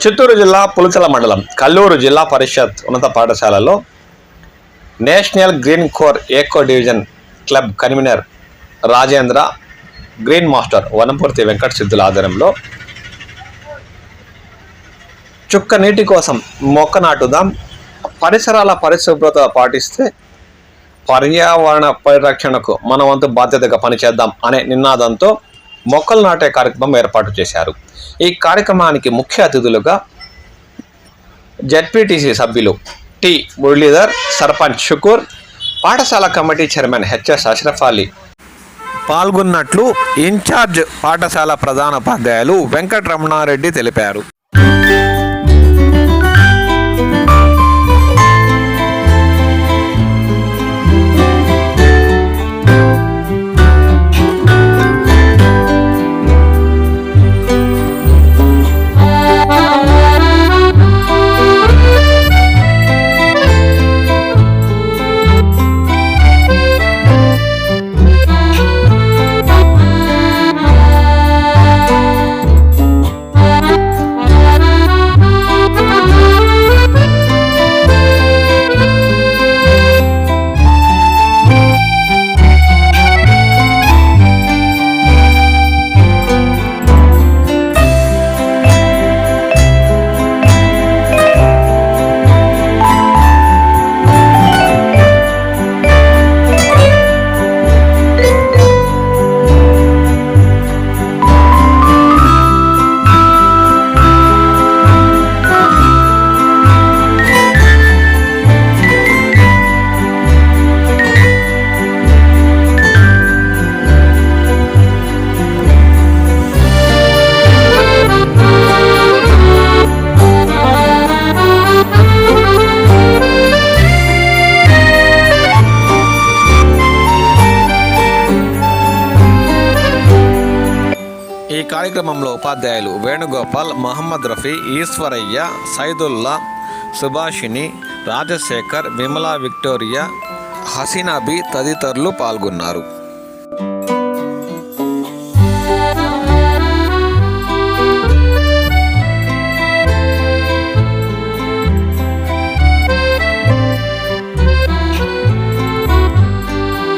చిత్తూరు జిల్లా పులిచెల మండలం కల్లూరు జిల్లా పరిషత్ ఉన్నత పాఠశాలలో national green core eco division club convener Rajendra, green master Vanapurthi Venkata Siddhula ఆధ్వర్యంలో చుక్క నీటి కోసం మొక్క నాటుదాం, పరిసరాల పరిశుభ్రత పాటిస్తే పర్యావరణ పరిరక్షణకు మన వంతు బాధ్యతగా పనిచేద్దాం అనే నినాదంతో మొక్కలు నాటే కార్యక్రమం ఏర్పాటు చేశారు. ఈ కార్యక్రమానికి ముఖ్య అతిథులుగా జెడ్పీటీసీ సభ్యులు టి మురళీధర్, సర్పంచ్ షుకూర్, పాఠశాల committee chairman HS Ashraf Ali పాల్గొన్నట్లు ఇన్ఛార్జ్ పాఠశాల ప్రధానోపాధ్యాయులు వెంకటరమణారెడ్డి తెలిపారు. ఈ కార్యక్రమంలో ఉపాధ్యాయులు వేణుగోపాల్, మహమ్మద్ రఫీ, ఈశ్వరయ్య, సైదుల్లా, సుభాషిణి, రాజశేఖర్, విమలా, విక్టోరియా, హసీనాబీ తదితరులు పాల్గొన్నారు.